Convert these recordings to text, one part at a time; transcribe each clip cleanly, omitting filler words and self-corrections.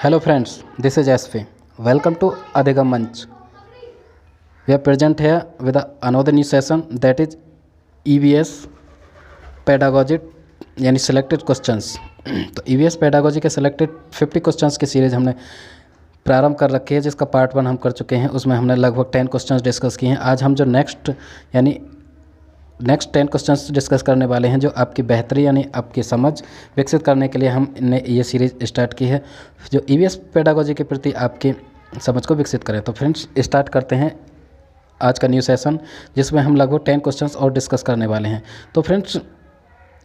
Hello friends, this is SV. Welcome to Adhigam Manch. We are present here with another new session that is EVS pedagogy यानी selected questions. तो EVS pedagogy के selected 50 questions की series हमने प्रारंभ कर रखी है, जिसका पार्ट 1 हम कर चुके हैं। उसमें हमने लगभग 10 क्वेश्चंस डिस्कस किए हैं। आज हम जो नेक्स्ट 10 क्वेश्चंस डिस्कस करने वाले हैं, जो आपकी बेहतरी यानी आपकी समझ विकसित करने के लिए हमने ये सीरीज़ स्टार्ट की है, जो EVS पेडागोजी के प्रति आपकी समझ को विकसित करें। तो फ्रेंड्स, स्टार्ट करते हैं आज का न्यू सेशन, जिसमें हम लगभग 10 क्वेश्चंस और डिस्कस करने वाले हैं। तो फ्रेंड्स,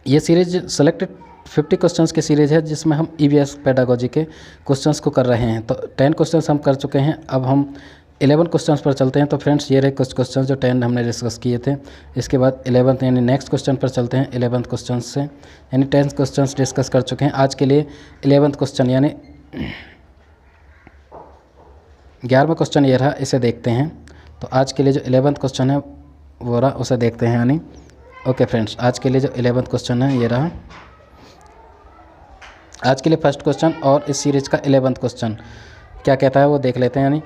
ये सीरीज सेलेक्टेड 50 क्वेश्चंस की सीरीज़ है, जिसमें हम EVS पेडागोजी के क्वेश्चंस को कर रहे हैं। तो 10 क्वेश्चंस हम कर चुके हैं, अब हम 11 क्वेश्चंस पर चलते हैं। तो फ्रेंड्स, ये रहे कुछ क्वेश्चंस जो 10 हमने डिस्कस किए थे। इसके बाद 11th यानी नेक्स्ट क्वेश्चन पर चलते हैं। 11th क्वेश्चन से यानी 10 क्वेश्चंस डिस्कस कर चुके हैं। आज के लिए 11th क्वेश्चन यानी 11वां क्वेश्चन ये रहा, इसे देखते हैं। तो आज के लिए जो 11th क्वेश्चन है वो रहा, उसे देखते हैं। यानी ओके फ्रेंड्स, आज के लिए जो 11th क्वेश्चन है ये रहा, आज के लिए फर्स्ट क्वेश्चन। और इस सीरीज़ का 11th क्वेश्चन क्या कहता है वो देख लेते हैं। यानी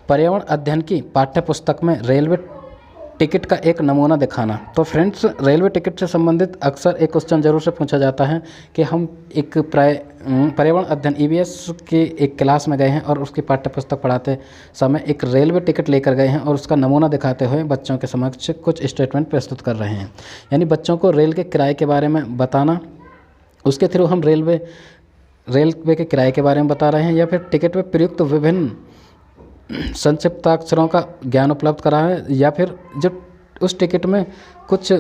पर्यावरण अध्ययन की पाठ्य पुस्तक में रेलवे टिकट का एक नमूना दिखाना। तो फ्रेंड्स, रेलवे टिकट से संबंधित अक्सर एक क्वेश्चन जरूर से पूछा जाता है कि हम एक पर्यावरण अध्ययन EVS के एक क्लास में गए हैं और उसकी पाठ्य पुस्तक पढ़ाते समय एक रेलवे टिकट लेकर गए हैं और उसका नमूना दिखाते हुए बच्चों के समक्ष कुछ स्टेटमेंट प्रस्तुत कर रहे हैं। यानी बच्चों को रेल के किराए के बारे में बताना, उसके थ्रू हम रेलवे के किराए के बारे में बता रहे हैं, या फिर टिकट में प्रयुक्त विभिन्न संक्षिप्ताक्षरों का ज्ञान उपलब्ध करा है, या फिर जो उस टिकट में कुछ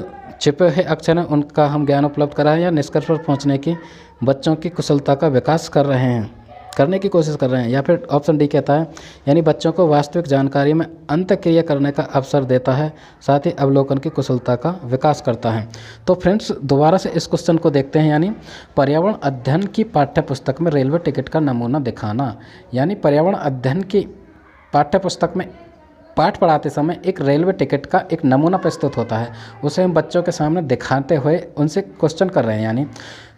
छिपे हुए अक्षर हैं उनका हम ज्ञान उपलब्ध करा है, या निष्कर्ष पर पहुंचने की बच्चों की कुशलता का विकास करने की कोशिश कर रहे हैं। या फिर ऑप्शन डी कहता है यानी बच्चों को वास्तविक जानकारी में अंतःक्रिया करने का अवसर देता है, साथ ही अवलोकन की कुशलता का विकास करता है। तो फ्रेंड्स, दोबारा से इस क्वेश्चन को देखते हैं। यानी पर्यावरण अध्ययन की पाठ्य पुस्तक में रेलवे टिकट का नमूना दिखाना, यानी पर्यावरण अध्ययन की पाठ्य पुस्तक में पाठ पढ़ाते समय एक रेलवे टिकट का एक नमूना प्रस्तुत होता है, उसे हम बच्चों के सामने दिखाते हुए उनसे क्वेश्चन कर रहे हैं। यानी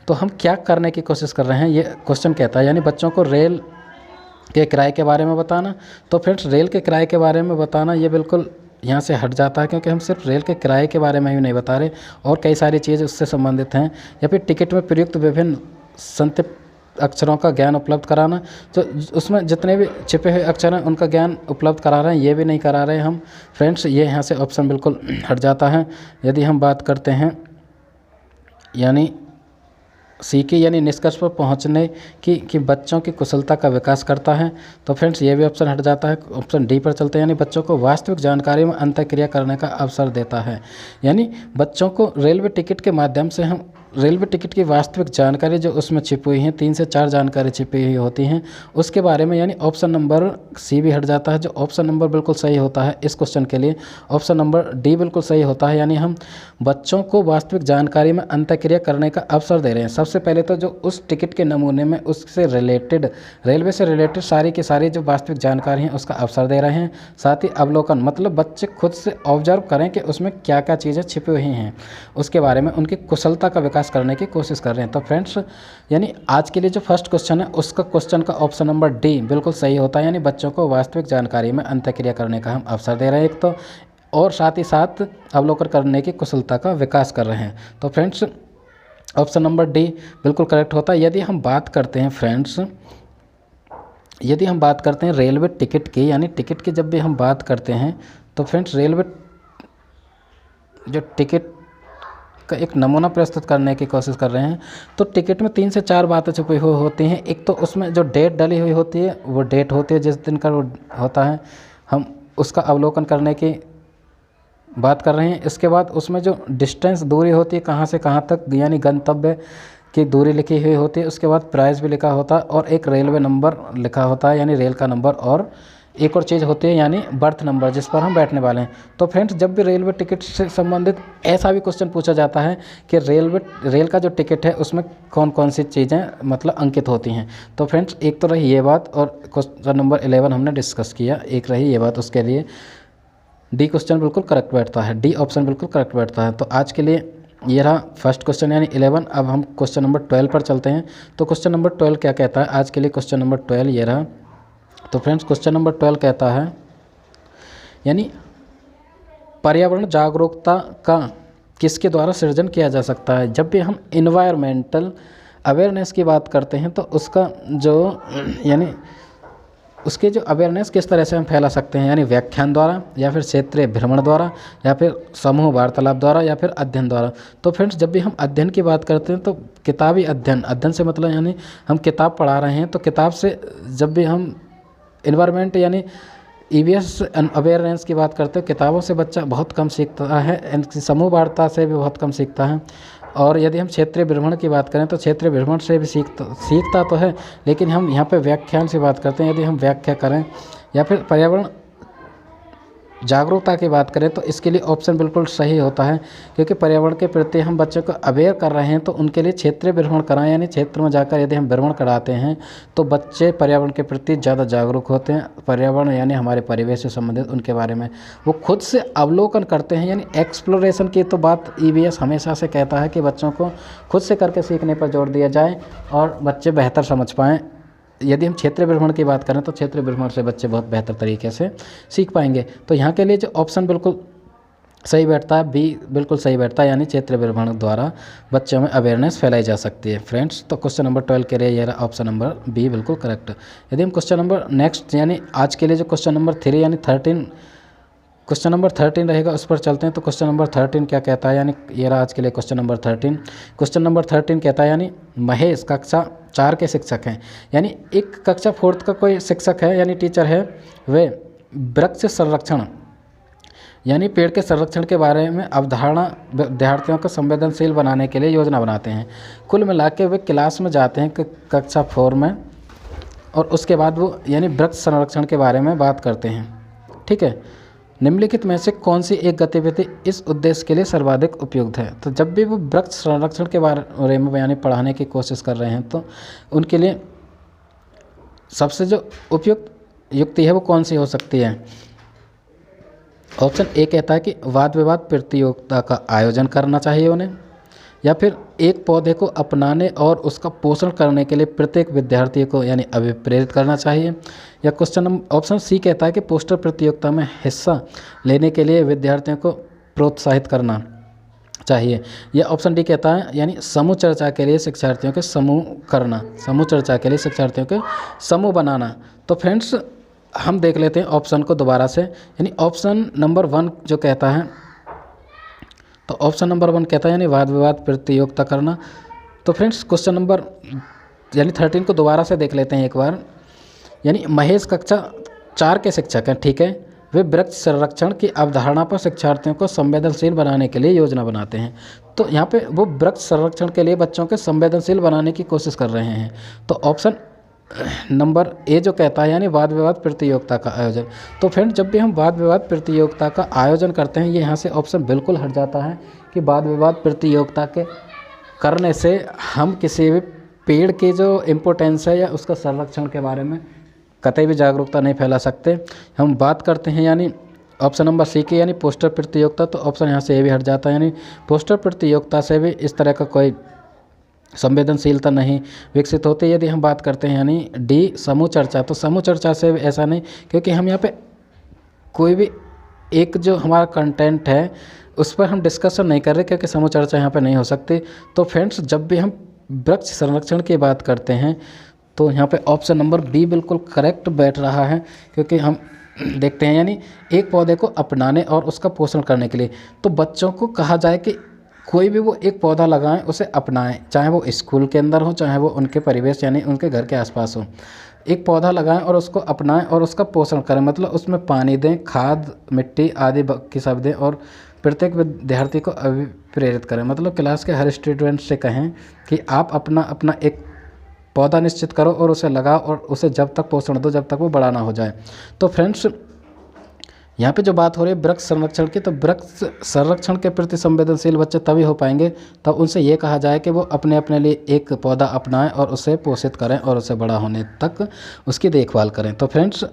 तो हम क्या करने की कोशिश कर रहे हैं, ये क्वेश्चन कहता है। यानी बच्चों को रेल के किराए के बारे में बताना। तो फ्रेंड्स, रेल के किराए के बारे में बताना ये बिल्कुल यहाँ से हट जाता है, क्योंकि हम सिर्फ रेल के किराए के बारे में ही नहीं बता रहे, और कई सारी चीज़ उससे संबंधित हैं। या फिर टिकट में प्रयुक्त विभिन्न संक्षिप्त अक्षरों का ज्ञान उपलब्ध कराना, तो उसमें जितने भी छिपे हुए अक्षर हैं उनका ज्ञान उपलब्ध करा रहे हैं, ये भी नहीं करा रहे हम। फ्रेंड्स, ये यहाँ से ऑप्शन बिल्कुल हट जाता है। यदि हम बात करते हैं यानी सी की, यानी निष्कर्ष पर पहुँचने की कि बच्चों की कुशलता का विकास करता है, तो फ्रेंड्स ये भी ऑप्शन हट जाता है। ऑप्शन डी पर चलते हैं। यानी बच्चों को वास्तविक जानकारी में अंतःक्रिया करने का अवसर देता है। यानी बच्चों को रेलवे टिकट के माध्यम से हम रेलवे टिकट की वास्तविक जानकारी जो उसमें छिपी हुई हैं, 3 से 4 जानकारी छिपी हुई होती हैं, उसके बारे में, यानी ऑप्शन नंबर सी भी हट जाता है। जो ऑप्शन नंबर बिल्कुल सही होता है इस क्वेश्चन के लिए, ऑप्शन नंबर डी बिल्कुल सही होता है। यानी हम बच्चों को वास्तविक जानकारी में अंतःक्रिया करने का अवसर दे रहे हैं। सबसे पहले तो जो उस टिकट के नमूने में उससे रिलेटेड, रेलवे से रिलेटेड सारी की सारी जो वास्तविक जानकारी है उसका अवसर दे रहे हैं। साथ ही अवलोकन, मतलब बच्चे खुद से ऑब्जर्व करें कि उसमें क्या क्या चीज़ें छिपी हुई हैं, उसके बारे में उनकी कुशलता का विकास करने की कोशिश कर रहे हैं। तो फ्रेंड्स, यानी आज के लिए जो फर्स्ट क्वेश्चन है उसका क्वेश्चन का ऑप्शन नंबर डी बिल्कुल सही होता है। यानी बच्चों को वास्तविक जानकारी में अंतःक्रिया करने का हम अवसर दे रहे हैं एक तो, और साथ ही साथ अवलोकन करने की कुशलता का विकास कर रहे हैं। तो फ्रेंड्स, ऑप्शन नंबर डी बिल्कुल करेक्ट होता है। यदि हम बात करते हैं फ्रेंड्स, यदि हम बात करते हैं रेलवे टिकट की, यानी टिकट की जब भी हम बात करते हैं तो फ्रेंड्स, रेलवे जो टिकट का एक नमूना प्रस्तुत करने की कोशिश कर रहे हैं, तो टिकट में 3 से 4 बातें छुपी हुई होती हैं। एक तो उसमें जो डेट डली हुई होती है, वो डेट होती है जिस दिन का वो होता है, हम उसका अवलोकन करने की बात कर रहे हैं। इसके बाद उसमें जो डिस्टेंस, दूरी होती है कहाँ से कहाँ तक, यानी गंतव्य की दूरी लिखी हुई होती है। उसके बाद प्राइस भी लिखा होता है और एक रेलवे नंबर लिखा होता है, यानी रेल का नंबर, और एक और चीज़ होती है यानी बर्थ नंबर जिस पर हम बैठने वाले हैं। तो फ्रेंड्स, जब भी रेलवे टिकट से संबंधित ऐसा भी क्वेश्चन पूछा जाता है कि रेल का जो टिकट है उसमें कौन कौन सी चीज़ें मतलब अंकित होती हैं। तो फ्रेंड्स, एक तो रही ये बात, और क्वेश्चन नंबर 11 हमने डिस्कस किया, एक रही ये बात। उसके लिए डी क्वेश्चन बिल्कुल करेक्ट बैठता है, डी ऑप्शन बिल्कुल करेक्ट बैठता है। तो आज के लिए ये रहा फर्स्ट क्वेश्चन यानी 11। अब हम क्वेश्चन नंबर 12 पर चलते हैं। तो क्वेश्चन नंबर 12 क्या कहता है आज के लिए? क्वेश्चन नंबर 12 ये रहा। तो फ्रेंड्स क्वेश्चन नंबर 12 कहता है यानी पर्यावरण जागरूकता का किसके द्वारा सृजन किया जा सकता है? जब भी हम इन्वायरमेंटल अवेयरनेस की बात करते हैं तो उसका जो यानी उसके जो अवेयरनेस किस तरह से हम फैला सकते हैं, यानी व्याख्यान द्वारा या फिर क्षेत्रीय भ्रमण द्वारा या फिर समूह वार्तालाप द्वारा या फिर अध्ययन द्वारा। तो फ्रेंड्स जब भी हम अध्ययन की बात करते हैं तो किताबी अध्ययन, अध्ययन से मतलब यानी हम किताब पढ़ा रहे हैं तो किताब से जब भी हम इन्वायरमेंट यानी ईवीएस अवेयरनेस की बात करते हैं, किताबों से बच्चा बहुत कम सीखता है, समूह वार्ता से भी बहुत कम सीखता है। और यदि हम क्षेत्रीय भ्रमण की बात करें तो क्षेत्रीय भ्रमण से भी सीखता तो है, लेकिन हम यहाँ पे व्याख्यान से बात करते हैं। यदि हम व्याख्या करें या फिर पर्यावरण जागरूकता की बात करें तो इसके लिए ऑप्शन बिल्कुल सही होता है, क्योंकि पर्यावरण के प्रति हम बच्चों को अवेयर कर रहे हैं तो उनके लिए क्षेत्रीय भ्रमण कराएं, यानी क्षेत्र में जाकर यदि हम भ्रमण कराते हैं तो बच्चे पर्यावरण के प्रति ज़्यादा जागरूक होते हैं। पर्यावरण यानी हमारे परिवेश से संबंधित उनके बारे में वो खुद से अवलोकन करते हैं। यानी एक्सप्लोरेशन की तो बात ईवीएस हमेशा से कहता है कि बच्चों को खुद से करके सीखने पर जोर दिया जाए और बच्चे बेहतर समझ पाएँ। यदि हम क्षेत्रीय भ्रमण की बात करें तो क्षेत्रीय भ्रमण से बच्चे बहुत बेहतर तरीके से सीख पाएंगे। तो यहाँ के लिए जो ऑप्शन बिल्कुल सही बैठता है, बी बिल्कुल सही बैठता है, यानी क्षेत्रीय भ्रमण द्वारा बच्चों में अवेयरनेस फैलाई जा सकती है। फ्रेंड्स तो क्वेश्चन नंबर 12 के लिए यह रहा ऑप्शन नंबर बी बिल्कुल करेक्ट। यदि हम क्वेश्चन नंबर नेक्स्ट यानी आज के लिए जो क्वेश्चन नंबर 3 यानी 13 क्वेश्चन नंबर 13 रहेगा उस पर चलते हैं। तो क्वेश्चन नंबर 13 क्या कहता है, यानी ये रहा आज के लिए क्वेश्चन नंबर 13। क्वेश्चन नंबर 13 कहता है यानी महेश कक्षा 4 के शिक्षक हैं, यानी एक कक्षा 4 का कोई शिक्षक है यानी टीचर है, वे वृक्ष संरक्षण यानी पेड़ के संरक्षण के बारे में अवधारणा विद्यार्थियों को संवेदनशील बनाने के लिए योजना बनाते हैं। कुल मिला के वे क्लास में जाते हैं कक्षा 4 में और उसके बाद वो यानी वृक्ष संरक्षण के बारे में बात करते हैं। ठीक है, निम्नलिखित में से कौन सी एक गतिविधि इस उद्देश्य के लिए सर्वाधिक उपयुक्त है? तो जब भी वो वृक्ष संरक्षण के बारे में यानी पढ़ाने की कोशिश कर रहे हैं तो उनके लिए सबसे जो उपयुक्त युक्ति है वो कौन सी हो सकती है? ऑप्शन ए कहता है कि वाद विवाद प्रतियोगिता का आयोजन करना चाहिए उन्हें, या फिर एक पौधे को अपनाने और उसका पोषण करने के लिए प्रत्येक विद्यार्थी को यानी अभिप्रेरित करना चाहिए, या क्वेश्चन नंबर ऑप्शन सी कहता है कि पोस्टर प्रतियोगिता में हिस्सा लेने के लिए विद्यार्थियों को प्रोत्साहित करना चाहिए, या ऑप्शन डी कहता है यानी समूह चर्चा के लिए शिक्षार्थियों के समूह करना, समूह चर्चा के लिए शिक्षार्थियों के समूह बनाना। तो फ्रेंड्स हम देख लेते हैं ऑप्शन को दोबारा से, यानी ऑप्शन नंबर 1 जो कहता है, तो ऑप्शन नंबर 1 कहता है यानी वाद विवाद प्रतियोगिता करना। तो फ्रेंड्स क्वेश्चन नंबर यानी 13 को दोबारा से देख लेते हैं एक बार, यानी महेश कक्षा 4 के शिक्षक हैं, ठीक है, वे वृक्ष संरक्षण की अवधारणा पर शिक्षार्थियों को संवेदनशील बनाने के लिए योजना बनाते हैं। तो यहाँ पे वो वृक्ष संरक्षण के लिए बच्चों के संवेदनशील बनाने की कोशिश कर रहे हैं। तो ऑप्शन नंबर ए जो कहता है यानी वाद विवाद प्रतियोगिता का आयोजन। तो फ्रेंड जब भी हम वाद विवाद प्रतियोगिता का आयोजन करते हैं, ये यहाँ से ऑप्शन बिल्कुल हट जाता है कि वाद विवाद प्रतियोगिता के करने से हम किसी भी पेड़ की जो इम्पोर्टेंस है या उसका संरक्षण के बारे में कतई भी जागरूकता नहीं फैला सकते। हम बात करते हैं यानी ऑप्शन नंबर सी की यानी पोस्टर प्रतियोगिता, तो ऑप्शन यहाँ से ये भी हट जाता है, यानी पोस्टर प्रतियोगिता से भी इस तरह का कोई संवेदनशीलता नहीं विकसित होती। यदि हम बात करते हैं यानी डी समूह चर्चा, तो समूह चर्चा से ऐसा नहीं, क्योंकि हम यहाँ पे कोई भी एक जो हमारा कंटेंट है उस पर हम डिस्कशन नहीं कर रहे, क्योंकि समूह चर्चा यहाँ पे नहीं हो सकती। तो फ्रेंड्स जब भी हम वृक्ष संरक्षण की बात करते हैं तो यहाँ पे ऑप्शन नंबर बी बिल्कुल करेक्ट बैठ रहा है, क्योंकि हम देखते हैं यानी एक पौधे को अपनाने और उसका पोषण करने के लिए, तो बच्चों को कहा जाए कि कोई भी वो एक पौधा लगाएं, उसे अपनाएं, चाहे वो स्कूल के अंदर हो चाहे वो उनके परिवेश यानी उनके घर के आसपास हो। एक पौधा लगाएं और उसको अपनाएं और उसका पोषण करें, मतलब उसमें पानी दें, खाद मिट्टी आदि की सब दें और प्रत्येक विद्यार्थी को अभिप्रेरित करें, मतलब क्लास के हर स्टूडेंट से कहें कि आप अपना एक पौधा निश्चित करो और उसे लगाओ और उसे जब तक पोषण दो जब तक वो बड़ा ना हो जाए। तो फ्रेंड्स यहाँ पे जो बात हो रही है वृक्ष संरक्षण की, तो वृक्ष संरक्षण के प्रति संवेदनशील बच्चे तभी हो पाएंगे तब उनसे ये कहा जाए कि वो अपने अपने लिए एक पौधा अपनाएं और उसे पोषित करें और उसे बड़ा होने तक उसकी देखभाल करें। तो फ्रेंड्स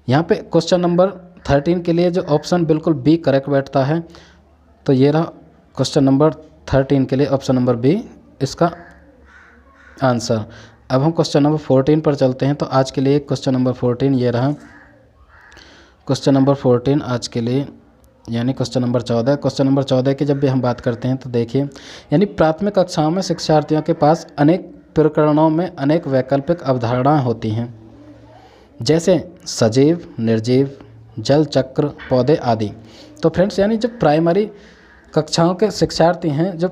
यहाँ पे क्वेश्चन नंबर 13 के लिए जो ऑप्शन बिल्कुल बी करेक्ट बैठता है, तो ये रहा क्वेश्चन नंबर 13 के लिए ऑप्शन नंबर बी इसका आंसर। अब हम क्वेश्चन नंबर 14 पर चलते हैं। तो आज के लिए क्वेश्चन नंबर 14 ये रहा। क्वेश्चन नंबर 14 आज के लिए यानी क्वेश्चन नंबर 14। क्वेश्चन नंबर 14 की जब भी हम बात करते हैं तो देखिए, यानी प्राथमिक कक्षाओं में शिक्षार्थियों के पास अनेक प्रकरणों में अनेक वैकल्पिक अवधारणाएं होती हैं, जैसे सजीव, निर्जीव, जल चक्र, पौधे आदि। तो फ्रेंड्स, यानी जो प्राइमरी कक्षाओं के शिक्षार्थी हैं, जो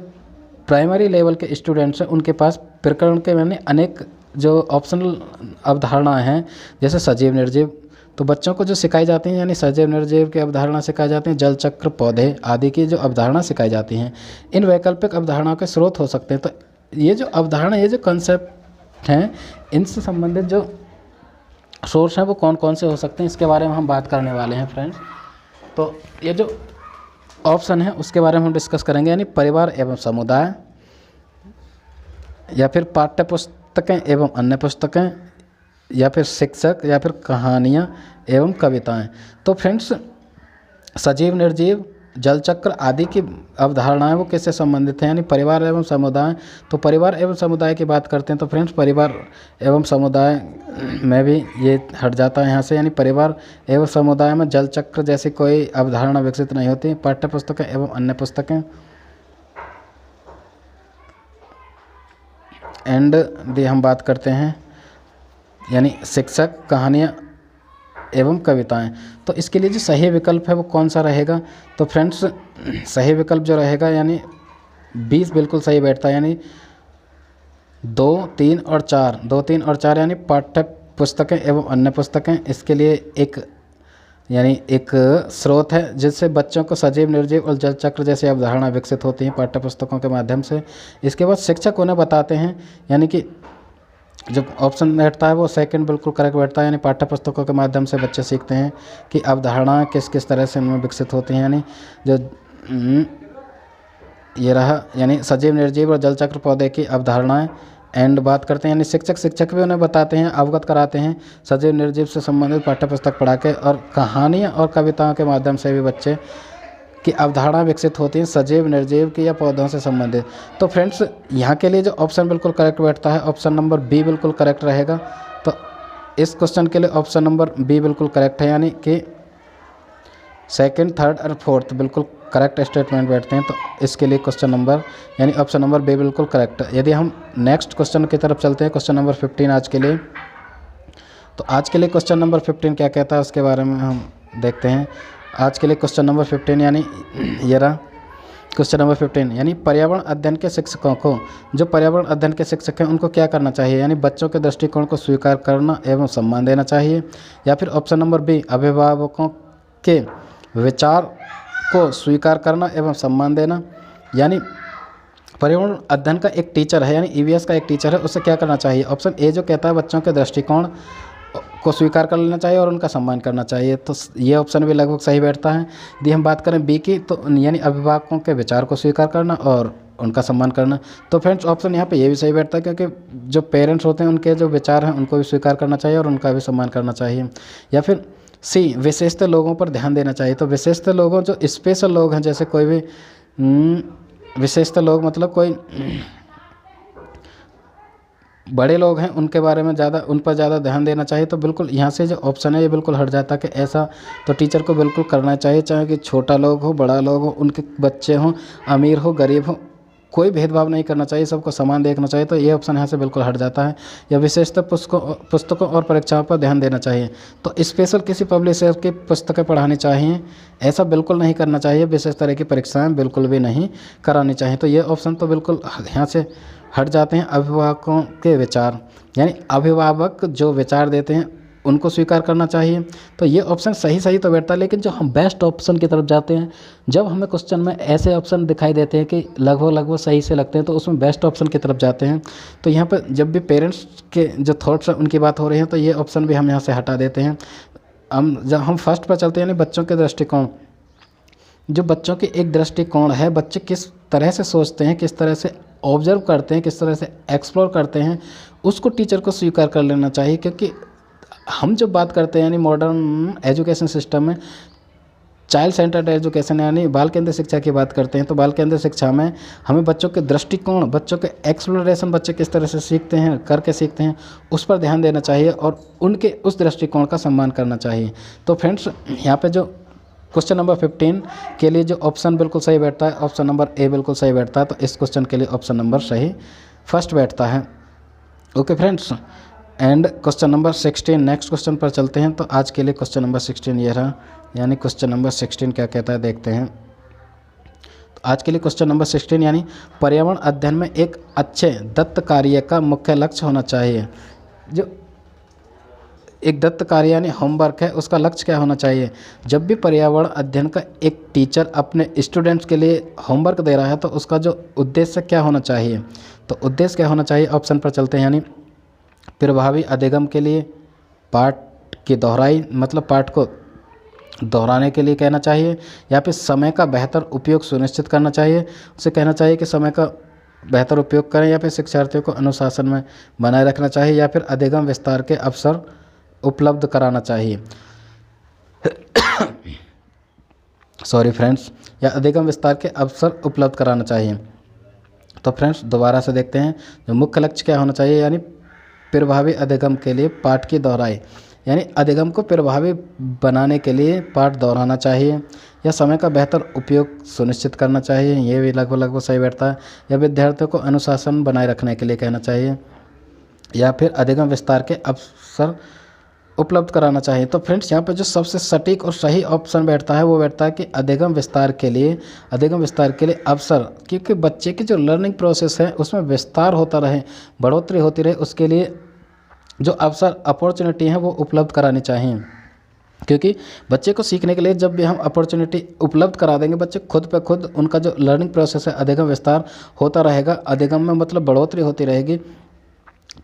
प्राइमरी लेवल के स्टूडेंट्स हैं, उनके पास प्रकरण के यानी अनेक जो ऑप्शनल अवधारणाएं हैं, जैसे सजीव, निर्जीव, तो बच्चों को जो सिखाई जाती हैं, यानी सजीव निर्जीव की अवधारणा सिखाई जाती हैं, जल चक्र, पौधे आदि की जो अवधारणा सिखाई जाती हैं। इन वैकल्पिक अवधारणाओं के स्रोत हो सकते हैं। तो ये जो अवधारणा, ये जो कंसेप्ट हैं, इनसे संबंधित जो सोर्स हैं वो कौन कौन से हो सकते हैं, इसके बारे में हम बात करने वाले हैं फ्रेंड्स। तो ये जो ऑप्शन है उसके बारे में हम डिस्कस करेंगे, यानी परिवार एवं समुदाय, या फिर पाठ्य पुस्तकें एवं अन्य पुस्तकें, या फिर शिक्षक, या फिर कहानियाँ एवं कविताएं। तो फ्रेंड्स, सजीव, निर्जीव, जल चक्र आदि की अवधारणाएं वो किससे संबंधित हैं, यानी परिवार एवं समुदाय। तो परिवार एवं समुदाय की बात करते हैं तो फ्रेंड्स, परिवार एवं समुदाय में भी ये हट जाता है यहाँ से, यानी परिवार एवं समुदाय में जल चक्र जैसी कोई अवधारणा विकसित नहीं होती। पाठ्य पुस्तकें एवं अन्य पुस्तकें एंड दी हम बात करते हैं, यानी शिक्षक, कहानियाँ एवं कविताएं। तो इसके लिए जो सही विकल्प है वो कौन सा रहेगा, तो फ्रेंड्स सही विकल्प जो रहेगा यानी 20 बिल्कुल सही बैठता है, यानी 2, 3 और 4, 2, 3 और 4 यानी पाठ्य पुस्तकें एवं अन्य पुस्तकें। इसके लिए एक स्रोत है जिससे बच्चों को सजीव, निर्जीव और जल चक्र जैसी अवधारणा विकसित होती हैं पाठ्य पुस्तकों के माध्यम से। इसके बाद शिक्षक उन्हें बताते हैं, यानी कि जो ऑप्शन बैठता है वो सेकंड बिल्कुल करेक्ट बैठता है, यानी पाठ्य पुस्तकों के माध्यम से बच्चे सीखते हैं कि अवधारणाएं किस किस तरह से इनमें विकसित होती हैं। यानी जो ये रहा, यानी सजीव, निर्जीव और जल चक्र, पौधे की अवधारणाएं एंड बात करते हैं, यानी शिक्षक भी उन्हें बताते हैं, अवगत कराते हैं सजीव निर्जीव से संबंधित पाठ्य पुस्तक पढ़ा के, और कहानियाँ और कविताओं के माध्यम से भी बच्चे की अवधारणा विकसित होती है सजीव, निर्जीव की या पौधों से संबंधित। तो फ्रेंड्स, यहाँ के लिए जो ऑप्शन बिल्कुल करेक्ट बैठता है, ऑप्शन नंबर बी बिल्कुल करेक्ट रहेगा। तो इस क्वेश्चन के लिए ऑप्शन नंबर बी बिल्कुल करेक्ट है, यानी कि सेकंड, थर्ड और फोर्थ बिल्कुल करेक्ट स्टेटमेंट बैठते हैं। तो इसके लिए क्वेश्चन नंबर यानी ऑप्शन नंबर बी बिल्कुल करेक्ट है। यदि हम नेक्स्ट क्वेश्चन की तरफ चलते हैं, क्वेश्चन नंबर 15 आज के लिए, तो आज के लिए क्वेश्चन नंबर 15 क्या कहता है उसके बारे में हम देखते हैं। आज के लिए क्वेश्चन नंबर 15 यानी ये रहा क्वेश्चन नंबर 15, यानी पर्यावरण अध्ययन के शिक्षकों को, जो पर्यावरण अध्ययन के शिक्षक हैं उनको क्या करना चाहिए, यानी बच्चों के दृष्टिकोण को स्वीकार करना एवं सम्मान देना चाहिए, या फिर ऑप्शन नंबर बी अभिभावकों के विचार को स्वीकार करना एवं सम्मान देना। यानी पर्यावरण अध्ययन का एक टीचर है, यानी ईवीएस का एक टीचर है, उसे क्या करना चाहिए, ऑप्शन ए जो कहता है बच्चों के दृष्टिकोण को स्वीकार कर लेना चाहिए और उनका सम्मान करना चाहिए। तो ये ऑप्शन भी लगभग सही बैठता है। यदि हम बात करें बी की, तो यानी अभिभावकों के विचार को स्वीकार करना और उनका सम्मान करना। तो फ्रेंड्स, ऑप्शन यहाँ पे ये भी सही बैठता है, क्योंकि जो पेरेंट्स होते हैं उनके जो विचार हैं उनको भी स्वीकार करना चाहिए और उनका भी सम्मान करना चाहिए। या फिर सी विशेषता लोगों पर ध्यान देना चाहिए। तो विशेषता लोगों, जो स्पेशल लोग हैं, जैसे कोई भी विशेषता लोग मतलब कोई बड़े लोग हैं, उनके बारे में उन पर ज़्यादा ध्यान देना चाहिए। तो बिल्कुल यहाँ से जो ऑप्शन है ये बिल्कुल हट जाता है कि ऐसा तो टीचर को बिल्कुल करना चाहिए, चाहे कि छोटा लोग हो, बड़ा लोग हो, उनके बच्चे हों, अमीर हो, गरीब हो, कोई भेदभाव नहीं करना चाहिए, सबको समान देखना चाहिए। तो ये ऑप्शन यहाँ से बिल्कुल हट जाता है। या विशेषतः पुस्तकों और परीक्षाओं पर ध्यान देना चाहिए। तो स्पेशल किसी पब्लिशर की पुस्तकें पढ़ानी चाहिए, ऐसा बिल्कुल नहीं करना चाहिए। विशेष तरह की परीक्षाएं बिल्कुल भी नहीं करानी चाहिए। तो ये ऑप्शन तो बिल्कुल यहाँ से हट जाते हैं। अभिभावकों के विचार, यानी अभिभावक जो विचार देते हैं उनको स्वीकार करना चाहिए। तो ये ऑप्शन सही तो बैठता है। लेकिन जो हम बेस्ट ऑप्शन की तरफ जाते हैं, जब हमें क्वेश्चन में ऐसे ऑप्शन दिखाई देते हैं कि लगभग सही से लगते हैं, तो उसमें बेस्ट ऑप्शन की तरफ जाते हैं। तो यहाँ पर जब भी पेरेंट्स के जो थॉट्स हैं उनकी बात हो रही है, तो ये ऑप्शन भी हम यहाँ से हटा देते हैं। जब हम फर्स्ट पर चलते हैं, यानी बच्चों के दृष्टिकोण, जो बच्चों के एक दृष्टिकोण है, बच्चे किस तरह से सोचते हैं, किस तरह से ऑब्जर्व करते हैं, किस तरह से एक्सप्लोर करते हैं, उसको टीचर को स्वीकार कर लेना चाहिए। क्योंकि हम जब बात करते हैं यानी मॉडर्न एजुकेशन सिस्टम में चाइल्ड सेंटर्ड एजुकेशन यानी बाल केंद्रित शिक्षा की बात करते हैं तो बाल केंद्रित शिक्षा में हमें बच्चों के दृष्टिकोण, बच्चों के एक्सप्लोरेशन, बच्चे किस तरह से सीखते हैं, करके सीखते हैं, उस पर ध्यान देना चाहिए और उनके उस दृष्टिकोण का सम्मान करना चाहिए। तो फ्रेंड्स यहाँ पे जो क्वेश्चन नंबर 15 के लिए जो ऑप्शन बिल्कुल सही बैठता है, ऑप्शन नंबर ए बिल्कुल सही बैठता है। तो इस क्वेश्चन के लिए ऑप्शन नंबर सही फर्स्ट बैठता है। Okay friends, and question number 16 next question पर चलते हैं। तो आज के लिए क्वेश्चन नंबर 16 ये रहा, यानी क्वेश्चन नंबर 16 क्या कहता है देखते हैं। तो आज के लिए क्वेश्चन नंबर 16 यानी पर्यावरण अध्ययन में एक अच्छे दत्त कार्य का मुख्य लक्ष्य होना चाहिए। जो एक दत्त कार्य यानी होमवर्क है उसका लक्ष्य क्या होना चाहिए। जब भी पर्यावरण अध्ययन का एक टीचर अपने स्टूडेंट्स के लिए होमवर्क दे रहा है तो उसका जो उद्देश्य क्या होना चाहिए। तो उद्देश्य क्या होना चाहिए, ऑप्शन पर चलते हैं। यानी प्रभावी अधिगम के लिए, पाठ की दोहराई मतलब पाठ को दोहराने के लिए कहना चाहिए, या फिर समय का बेहतर उपयोग सुनिश्चित करना चाहिए। उसे कहना चाहिए कि समय का बेहतर उपयोग करें, या फिर शिक्षार्थियों को अनुशासन में बनाए रखना चाहिए, या फिर अधिगम विस्तार के अवसर उपलब्ध कराना चाहिए। सॉरी फ्रेंड्स, या अधिगम विस्तार के अवसर उपलब्ध कराना चाहिए। तो फ्रेंड्स दोबारा से देखते हैं, जो मुख्य लक्ष्य क्या होना चाहिए, यानी प्रभावी अधिगम के लिए पाठ की दोहराई, यानी अधिगम को प्रभावी बनाने के लिए पाठ दोहराना चाहिए, या समय का बेहतर उपयोग सुनिश्चित करना चाहिए, ये भी लगभग सही बैठता है, या विद्यार्थियों को अनुशासन बनाए रखने के लिए कहना चाहिए, या फिर अधिगम विस्तार के अवसर उपलब्ध कराना चाहिए। तो फ्रेंड्स यहाँ पे जो सबसे सटीक और सही ऑप्शन बैठता है वो बैठता है कि अधिगम विस्तार के लिए, अधिगम विस्तार के लिए अवसर, क्योंकि बच्चे की जो लर्निंग प्रोसेस है उसमें विस्तार होता रहे, बढ़ोतरी होती रहे, उसके लिए जो अवसर अपॉर्चुनिटी हैं वो उपलब्ध करानी चाहिए। क्योंकि बच्चे को सीखने के लिए जब भी हम अपॉर्चुनिटी उपलब्ध करा देंगे, बच्चे खुद पे खुद उनका जो लर्निंग प्रोसेस है अधिगम विस्तार होता रहेगा, अधिगम में मतलब बढ़ोतरी होती रहेगी।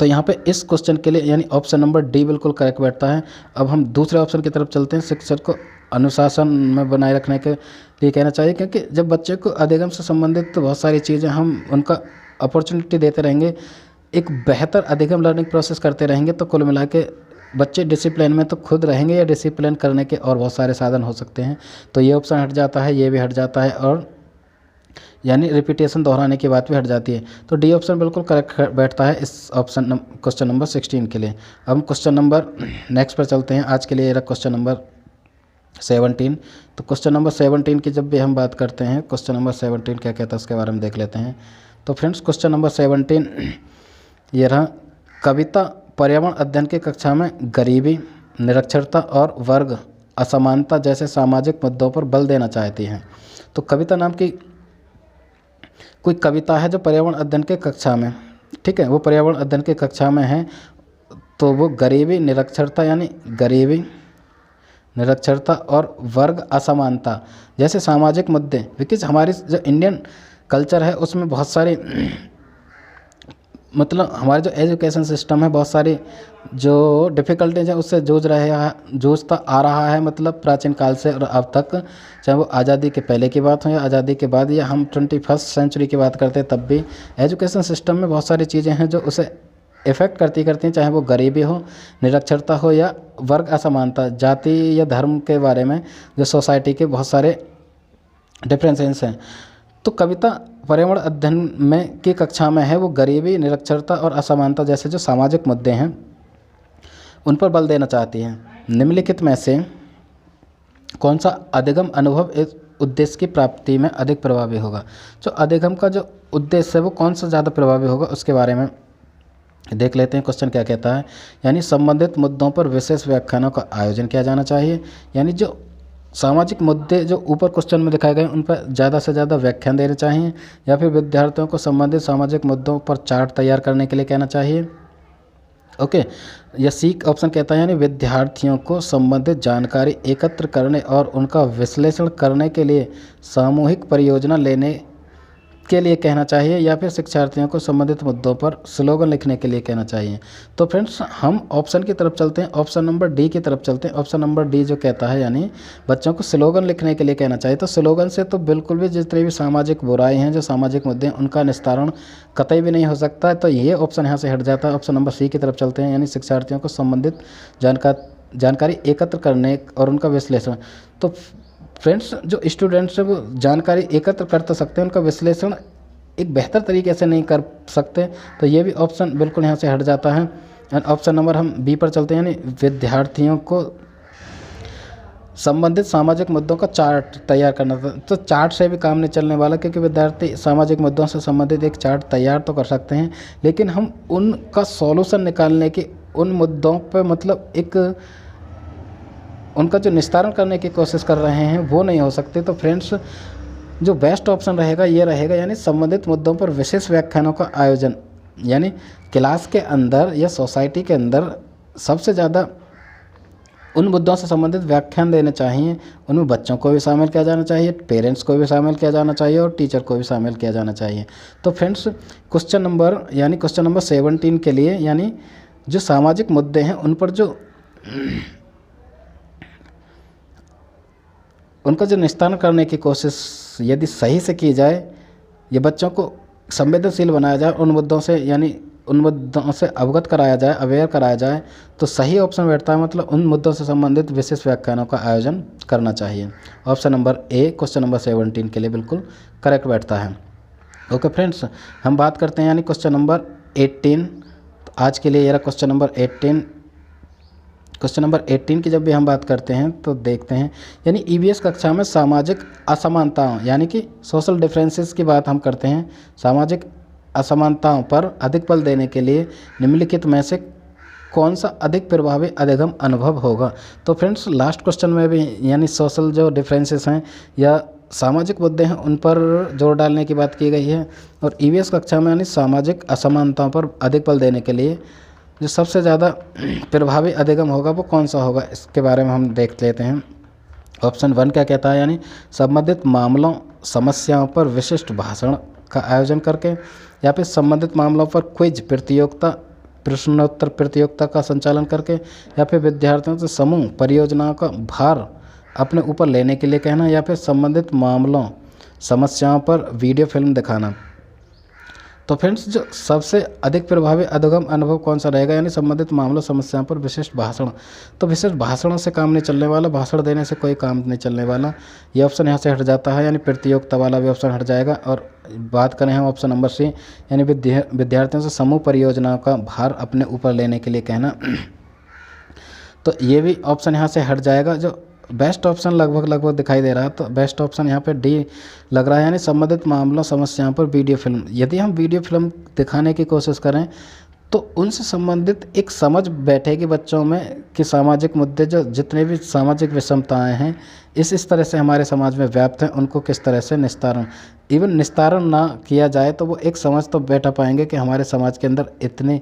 तो यहाँ पे इस क्वेश्चन के लिए यानी ऑप्शन नंबर डी बिल्कुल करेक्ट बैठता है। अब हम दूसरे ऑप्शन की तरफ चलते हैं, शिक्षक को अनुशासन में बनाए रखने के लिए कहना चाहिए, क्योंकि जब बच्चे को अधिगम से संबंधित तो बहुत सारी चीज़ें हम उनका अपॉर्चुनिटी देते रहेंगे, एक बेहतर अधिगम लर्निंग प्रोसेस करते रहेंगे, तो कुल मिला के बच्चे डिसिप्लिन में तो खुद रहेंगे, या डिसिप्लिन करने के और बहुत सारे साधन हो सकते हैं। तो ये ऑप्शन हट जाता है, ये भी हट जाता है, और यानी रिपीटेशन दोहराने की बात भी हट जाती है। तो डी ऑप्शन बिल्कुल करेक्ट बैठता है इस ऑप्शन क्वेश्चन नंबर 16 के लिए। अब हम क्वेश्चन नंबर नेक्स्ट पर चलते हैं। आज के लिए क्वेश्चन नंबर 17। तो क्वेश्चन नंबर 17 की जब भी हम बात करते हैं, क्वेश्चन नंबर 17 क्या कहता है उसके बारे में देख लेते हैं। तो फ्रेंड्स क्वेश्चन नंबर 17 ये रहा, कविता पर्यावरण अध्ययन की कक्षा में गरीबी, निरक्षरता और वर्ग असमानता जैसे सामाजिक मुद्दों पर बल देना चाहती हैं। तो कविता नाम की कोई कविता है जो पर्यावरण अध्ययन के कक्षा में, ठीक है, वो पर्यावरण अध्ययन के कक्षा में है। तो वो गरीबी, निरक्षरता यानी गरीबी, निरक्षरता और वर्ग असमानता जैसे सामाजिक मुद्दे, बिकॉज हमारी जो इंडियन कल्चर है उसमें बहुत सारी मतलब हमारे जो एजुकेशन सिस्टम है बहुत सारी जो डिफ़िकल्टीज है उससे जूझता आ रहा है, मतलब प्राचीन काल से और अब तक, चाहे वो आज़ादी के पहले की बात हो या आज़ादी के बाद, या हम 21वीं सेंचुरी की बात करते हैं तब भी एजुकेशन सिस्टम में बहुत सारी चीज़ें हैं जो उसे इफ़ेक्ट करती हैं, चाहे वो गरीबी हो, निरक्षरता हो या वर्ग असमानता, जाति या धर्म के बारे में जो सोसाइटी के बहुत सारे डिफरेंसेस हैं। तो कविता पर्यावरण अध्ययन में की कक्षा में है वो गरीबी, निरक्षरता और असमानता जैसे जो सामाजिक मुद्दे हैं उन पर बल देना चाहती है। निम्नलिखित में से कौन सा अधिगम अनुभव इस उद्देश्य की प्राप्ति में अधिक प्रभावी होगा। जो अधिगम का जो उद्देश्य है वो कौन सा ज़्यादा प्रभावी होगा उसके बारे में देख लेते हैं। क्वेश्चन क्या कहता है, यानी संबंधित मुद्दों पर विशेष व्याख्यानों का आयोजन किया जाना चाहिए, यानी जो सामाजिक मुद्दे जो ऊपर क्वेश्चन में दिखाए गए उन पर ज़्यादा से ज़्यादा व्याख्यान देने चाहिए, या फिर विद्यार्थियों को संबंधित सामाजिक मुद्दों पर चार्ट तैयार करने के लिए कहना चाहिए। ओके, यह सी ऑप्शन कहता है यानी विद्यार्थियों को संबंधित जानकारी एकत्र करने और उनका विश्लेषण करने के लिए सामूहिक परियोजना लेने के लिए कहना चाहिए, या फिर शिक्षार्थियों को संबंधित मुद्दों पर स्लोगन लिखने के लिए कहना चाहिए। तो फ्रेंड्स हम ऑप्शन की तरफ चलते हैं, ऑप्शन नंबर डी की तरफ चलते हैं। ऑप्शन नंबर डी जो कहता है यानी बच्चों को स्लोगन लिखने के लिए कहना चाहिए। तो स्लोगन से तो बिल्कुल भी जितनी भी सामाजिक बुराई हैं, जो सामाजिक मुद्दे हैं, उनका निस्तारण कतई भी नहीं हो सकता है। तो ये ऑप्शन यहाँ से हट जाता है। ऑप्शन नंबर सी की तरफ चलते हैं, यानी शिक्षार्थियों को संबंधित जानकारी एकत्र करने और उनका विश्लेषण। तो फ्रेंड्स जो स्टूडेंट्स हैं वो जानकारी एकत्र कर तो सकते हैं, उनका विश्लेषण एक बेहतर तरीके से नहीं कर सकते, तो ये भी ऑप्शन बिल्कुल यहाँ से हट जाता है। एंड ऑप्शन नंबर हम बी पर चलते हैं, यानी विद्यार्थियों को संबंधित सामाजिक मुद्दों का चार्ट तैयार करना था। तो चार्ट से भी काम नहीं चलने वाला, क्योंकि विद्यार्थी सामाजिक मुद्दों से संबंधित एक चार्ट तैयार तो कर सकते हैं, लेकिन हम उनका सॉल्यूशन निकालने की, उन मुद्दों पर मतलब एक उनका जो निस्तारण करने की कोशिश कर रहे हैं वो नहीं हो सकते। तो फ्रेंड्स जो बेस्ट ऑप्शन रहेगा ये रहेगा, यानी संबंधित मुद्दों पर विशेष व्याख्यानों का आयोजन, यानी क्लास के अंदर या सोसाइटी के अंदर सबसे ज़्यादा उन मुद्दों से संबंधित व्याख्यान देने चाहिए। उनमें बच्चों को भी शामिल किया जाना चाहिए, पेरेंट्स को भी शामिल किया जाना चाहिए और टीचर को भी शामिल किया जाना चाहिए। तो फ्रेंड्स क्वेश्चन नंबर 17 के लिए, यानी जो सामाजिक मुद्दे हैं उन पर जो उनका जो निस्तारण करने की कोशिश यदि सही से की जाए, ये बच्चों को संवेदनशील बनाया जाए उन मुद्दों से, यानी उन मुद्दों से अवगत कराया जाए, अवेयर कराया जाए, तो सही ऑप्शन बैठता है, मतलब उन मुद्दों से संबंधित विशेष व्याख्यानों का आयोजन करना चाहिए। Option number A question number 17 के लिए बिल्कुल करेक्ट बैठता है। ओके फ्रेंड्स, हम बात करते हैं यानी क्वेश्चन नंबर 18। तो आज के लिए ये रहा क्वेश्चन नंबर 18। क्वेश्चन नंबर 18 की जब भी हम बात करते हैं तो देखते हैं, यानी ईवीएस कक्षा में सामाजिक असमानताओं यानी कि सोशल डिफरेंसेस की बात हम करते हैं। सामाजिक असमानताओं पर अधिक बल देने के लिए निम्नलिखित में से कौन सा अधिक प्रभावी अधिगम अनुभव होगा। तो फ्रेंड्स लास्ट क्वेश्चन में भी यानी सोशल जो डिफरेंसेस हैं या सामाजिक मुद्दे हैं उन पर जोर डालने की बात की गई है, और ईवीएस कक्षा में यानी सामाजिक असमानताओं पर अधिक बल देने के लिए जो सबसे ज़्यादा प्रभावी अधिगम होगा वो कौन सा होगा, इसके बारे में हम देख लेते हैं। ऑप्शन 1 क्या कहता है, यानी संबंधित मामलों समस्याओं पर विशिष्ट भाषण का आयोजन करके, या फिर संबंधित मामलों पर क्विज प्रतियोगिता प्रश्नोत्तर प्रतियोगिता का संचालन करके, या फिर विद्यार्थियों से समूह परियोजनाओं का भार अपने ऊपर लेने के लिए कहना, या फिर संबंधित मामलों समस्याओं पर वीडियो फिल्म दिखाना। तो फ्रेंड्स जो सबसे अधिक प्रभावी अधिगम अनुभव कौन सा रहेगा, यानी संबंधित मामलों समस्याओं पर विशिष्ट भाषण। तो विशिष्ट भाषणों से काम नहीं चलने वाला, भाषण देने से कोई काम नहीं चलने वाला, ये ऑप्शन यहाँ से हट जाता है, यानी प्रतियोगिता वाला भी ऑप्शन हट जाएगा। और बात करें हम ऑप्शन नंबर सी, यानी विद्यार्थियों से समूह परियोजनाओं का भार अपने ऊपर लेने के लिए कहना, तो ये भी ऑप्शन यहाँ से हट जाएगा। जो बेस्ट ऑप्शन लगभग दिखाई दे रहा है, तो बेस्ट ऑप्शन यहाँ पे डी लग रहा है, यानी संबंधित मामलों समस्याओं पर वीडियो फिल्म। यदि हम वीडियो फिल्म दिखाने की कोशिश करें तो उनसे संबंधित एक समझ बैठेगी बच्चों में कि सामाजिक मुद्दे जो जितने भी सामाजिक विषमताएं हैं इस तरह से हमारे समाज में व्याप्त हैं, उनको किस तरह से निस्तारण ना किया जाए, तो वो एक समझ तो बैठा पाएंगे कि हमारे समाज के अंदर इतनी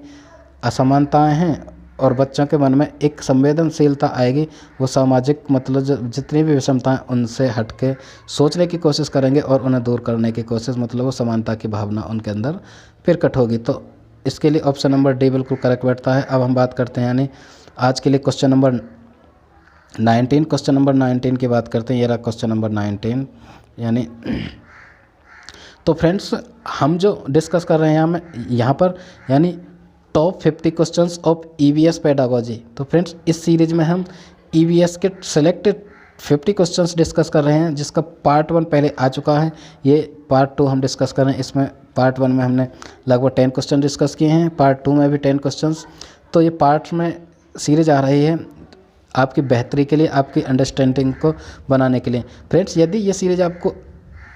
असमानताएँ हैं, और बच्चों के मन में एक संवेदनशीलता आएगी। वो सामाजिक मतलब जितनी भी विषमताएं उनसे हट के सोचने की कोशिश करेंगे और उन्हें दूर करने की कोशिश, मतलब वो समानता की भावना उनके अंदर प्रकट होगी। तो इसके लिए ऑप्शन नंबर डी बिल्कुल करेक्ट बैठता है। अब हम बात करते हैं यानी आज के लिए क्वेश्चन नंबर 19 की बात करते हैं। ये रहा क्वेश्चन नंबर 19, यानी तो फ्रेंड्स हम जो डिस्कस कर रहे हैं यहाँ पर यानी top 50 questions of EVS pedagogy. तो फ्रेंड्स इस सीरीज में हम ईवीएस के सेलेक्टेड 50 क्वेश्चंस डिस्कस कर रहे हैं, जिसका पार्ट 1 पहले आ चुका है, ये पार्ट 2 हम डिस्कस कर रहे हैं। इसमें पार्ट 1 में हमने लगभग 10 क्वेश्चन डिस्कस किए हैं, पार्ट 2 में भी 10 क्वेश्चंस। तो ये पार्ट में सीरीज आ रही है आपकी बेहतरी के लिए, आपकी अंडरस्टैंडिंग को बनाने के लिए। फ्रेंड्स यदि ये सीरीज आपको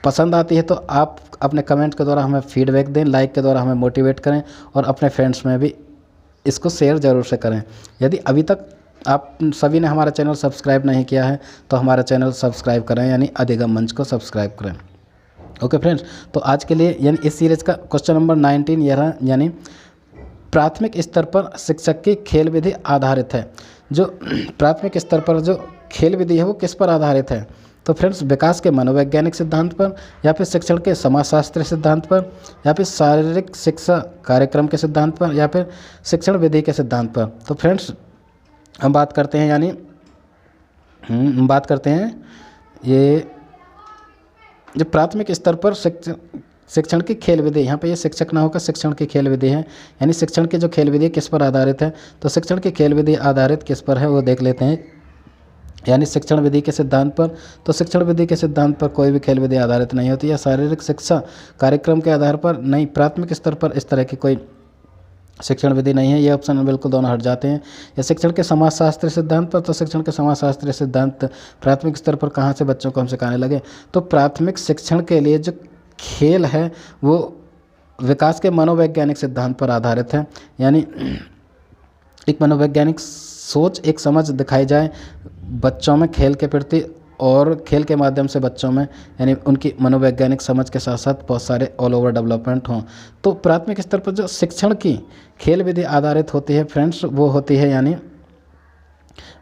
पसंद आती है तो आप अपने कमेंट के द्वारा हमें फीडबैक दें, लाइक के द्वारा हमें मोटिवेट करें, और अपने फ्रेंड्स में भी इसको शेयर ज़रूर से करें। यदि अभी तक आप सभी ने हमारा चैनल सब्सक्राइब नहीं किया है तो हमारा चैनल सब्सक्राइब करें, यानी अधिगम मंच को सब्सक्राइब करें। ओके फ्रेंड्स, तो आज के लिए यानी इस सीरीज़ का क्वेश्चन नंबर 19 यह रहा, यानी प्राथमिक स्तर पर शिक्षक की खेल विधि आधारित है। जो प्राथमिक स्तर पर जो खेल विधि है वो किस पर आधारित है, तो फ्रेंड्स विकास के मनोवैज्ञानिक सिद्धांत पर, या फिर शिक्षण के समाजशास्त्रीय सिद्धांत पर, या फिर शारीरिक शिक्षा कार्यक्रम के सिद्धांत पर, या फिर शिक्षण विधि के सिद्धांत पर। तो फ्रेंड्स हम बात करते हैं यानी हम बात करते हैं ये जो प्राथमिक स्तर पर शिक्षण की खेल विधि, यहाँ पे ये शिक्षक ना होकर शिक्षण की खेल विधि है, यानी शिक्षण की जो खेल विधि किस पर आधारित है, तो शिक्षण की खेल विधि आधारित किस पर है वो देख लेते हैं। यानी शिक्षण विधि के सिद्धांत पर। तो शिक्षण विधि के सिद्धांत पर कोई भी खेल विधि आधारित नहीं होती है। शारीरिक शिक्षा कार्यक्रम के आधार पर नहीं, प्राथमिक स्तर पर इस तरह की कोई शिक्षण विधि नहीं है। ये ऑप्शन बिल्कुल दोनों हट जाते हैं। या शिक्षण के समाजशास्त्रीय सिद्धांत पर, तो शिक्षण के समाजशास्त्रीय सिद्धांत प्राथमिक स्तर पर कहाँ से बच्चों को हम सिखाने लगे, तो प्राथमिक शिक्षण के लिए जो खेल है वो विकास के मनोवैज्ञानिक सिद्धांत पर आधारित है। यानी एक मनोवैज्ञानिक सोच, एक समझ दिखाई जाए बच्चों में खेल के प्रति, और खेल के माध्यम से बच्चों में यानी उनकी मनोवैज्ञानिक समझ के साथ साथ बहुत सारे ऑल ओवर डेवलपमेंट हों। तो प्राथमिक स्तर पर जो शिक्षण की खेल विधि आधारित होती है फ्रेंड्स, वो होती है यानी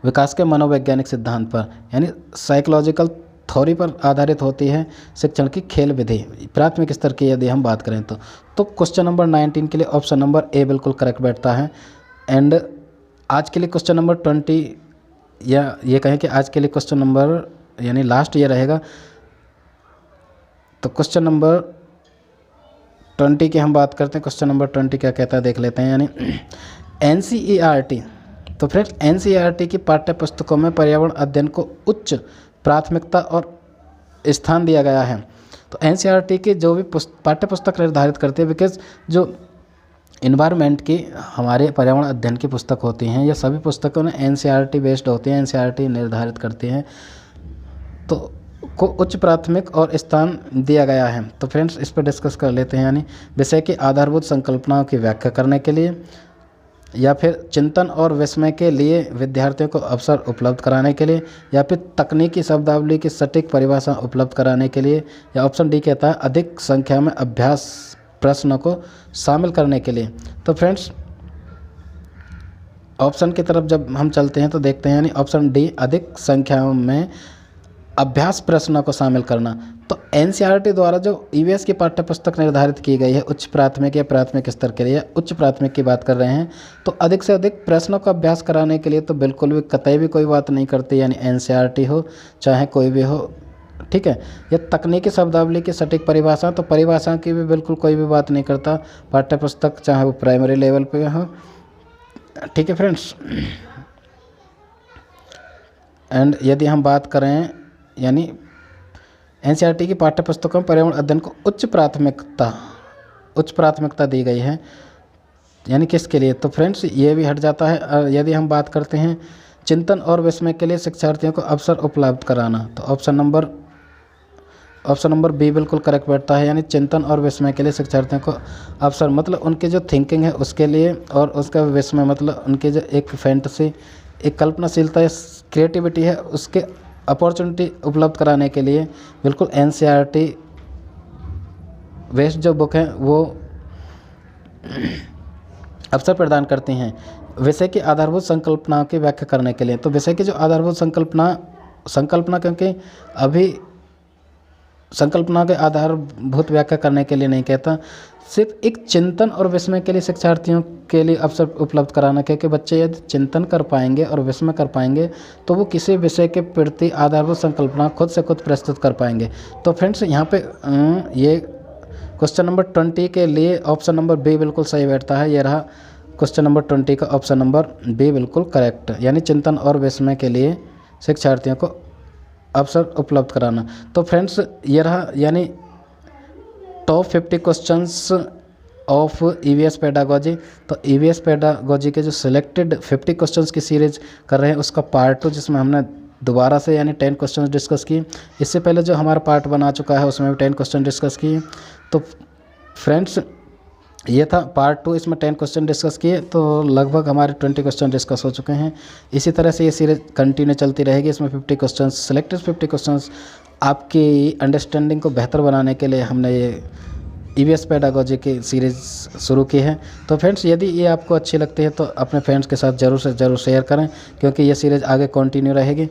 विकास के मनोवैज्ञानिक सिद्धांत पर, यानी साइकोलॉजिकल थ्योरी पर आधारित होती है शिक्षण की खेल विधि प्राथमिक स्तर की यदि हम बात करें तो क्वेश्चन नंबर 19 के लिए ऑप्शन नंबर ए बिल्कुल करेक्ट बैठता है। एंड आज के लिए क्वेश्चन नंबर 20, या ये कहें कि आज के लिए क्वेश्चन नंबर यानी लास्ट ये रहेगा। तो क्वेश्चन नंबर 20 की हम बात करते हैं। क्वेश्चन नंबर 20 क्या कहता है देख लेते हैं। यानी NCERT, तो फ्रेंड्स NCERT की पाठ्य पुस्तकों में पर्यावरण अध्ययन को उच्च प्राथमिकता और स्थान दिया गया है। तो NCERT की जो भी पाठ्य पुस्तक निर्धारित करती है, बिकॉज जो इन्वायरमेंट की हमारे पर्यावरण अध्ययन की पुस्तक होती हैं, ये सभी पुस्तकों में NCERT बेस्ड होती हैं, NCERT निर्धारित करती हैं, तो को उच्च प्राथमिक और स्थान दिया गया है। तो फ्रेंड्स इस पर डिस्कस कर लेते हैं। यानी विषय की आधारभूत संकल्पनाओं की व्याख्या करने के लिए, या फिर चिंतन और विस्मय के लिए विद्यार्थियों को अवसर उपलब्ध कराने के लिए, या फिर तकनीकी शब्दावली की सटीक परिभाषा उपलब्ध कराने के लिए, या ऑप्शन डी कहता है अधिक संख्या में अभ्यास प्रश्नों को शामिल करने के लिए। तो फ्रेंड्स ऑप्शन की तरफ जब हम चलते हैं तो देखते हैं, यानी ऑप्शन डी अधिक संख्या में अभ्यास प्रश्नों को शामिल करना। तो NCERT द्वारा जो EVS की पाठ्य पुस्तक निर्धारित की गई है उच्च प्राथमिक या प्राथमिक स्तर के लिए, उच्च प्राथमिक की बात कर रहे हैं, तो अधिक से अधिक प्रश्नों का अभ्यास कराने के लिए तो बिल्कुल भी कतई भी कोई बात नहीं करती। यानी NCERT हो चाहे कोई भी हो, ठीक है। या तकनीकी शब्दावली की सटीक परिभाषा, तो परिभाषा की भी बिल्कुल कोई भी बात नहीं करता पाठ्य पुस्तक, चाहे वो प्राइमरी लेवल पे हो, ठीक है फ्रेंड्स। एंड यदि हम बात करें, यानी NCERT की पाठ्य पुस्तकों में पर्यावरण अध्ययन को उच्च प्राथमिकता दी गई है, यानी किसके लिए, तो फ्रेंड्स ये भी हट जाता है। यदि हम बात करते हैं चिंतन और विस्मय के लिए शिक्षार्थियों को अवसर उपलब्ध कराना, तो ऑप्शन नंबर बी बिल्कुल करेक्ट बैठता है। यानी चिंतन और विस्मय के लिए शिक्षार्थियों को अवसर, मतलब उनकी जो थिंकिंग है उसके लिए, और उसका विस्मय मतलब उनकी जो एक फैंटेसी, एक कल्पनाशीलता या क्रिएटिविटी है, उसके अपॉर्चुनिटी उपलब्ध कराने के लिए बिल्कुल NCERT वेस्ट जो बुक है वो अवसर प्रदान करती हैं विषय की आधारभूत संकल्पनाओं की व्याख्या करने के लिए। तो विषय की जो आधारभूत संकल्पना क्योंकि अभी संकल्पना के आधारभूत व्याख्या करने के लिए नहीं कहता, सिर्फ एक चिंतन और विस्मय के लिए शिक्षार्थियों के लिए अवसर उपलब्ध कराना, क्योंकि बच्चे यदि चिंतन कर पाएंगे और विस्मय कर पाएंगे तो वो किसी विषय के प्रति आधारभूत संकल्पना खुद से खुद प्रस्तुत कर पाएंगे। तो फ्रेंड्स यहाँ पे ये क्वेश्चन नंबर 20 के लिए ऑप्शन नंबर बी बिल्कुल सही बैठता है। ये रहा क्वेश्चन नंबर 20 का ऑप्शन नंबर बी बिल्कुल करेक्ट, यानी चिंतन और विस्मय के लिए शिक्षार्थियों को अवसर उपलब्ध कराना। तो फ्रेंड्स ये रहा, यानी top 50 questions of EVS pedagogy. तो EVS पेडागोजी के जो सिलेक्टेड 50 क्वेश्चंस की सीरीज कर रहे हैं उसका पार्ट 2, जिसमें हमने दोबारा से यानी 10 क्वेश्चंस डिस्कस किए। इससे पहले जो हमारा पार्ट बना चुका है उसमें भी 10 क्वेश्चन डिस्कस किए। तो फ्रेंड्स ये था पार्ट 2, इसमें 10 क्वेश्चन डिस्कस किए, तो लगभग हमारे 20 क्वेश्चन डिस्कस हो चुके हैं। इसी तरह से ये सीरीज कंटिन्यू चलती रहेगी। इसमें 50 क्वेश्चन, सिलेक्टेड 50 क्वेश्चन आपकी अंडरस्टैंडिंग को बेहतर बनाने के लिए हमने ये EVS पेडागोजी की सीरीज़ शुरू की है। तो फ्रेंड्स यदि ये आपको अच्छी लगती है तो अपने फ्रेंड्स के साथ ज़रूर से ज़रूर शेयर करें, क्योंकि ये सीरीज़ आगे कंटिन्यू रहेगी।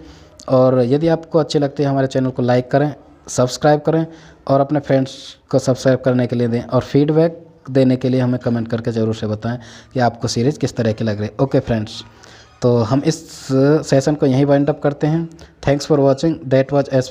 और यदि आपको अच्छी लगती है हमारे चैनल को लाइक करें, सब्सक्राइब करें और अपने फ्रेंड्स को सब्सक्राइब करने के लिए दें, और फीडबैक देने के लिए हमें कमेंट करके ज़रूर से बताएं कि आपको सीरीज़ किस तरह की लग रही है। ओके फ्रेंड्स, तो हम इस सेशन को यहीं वाइंड अप करते हैं। Thanks for watching, that was S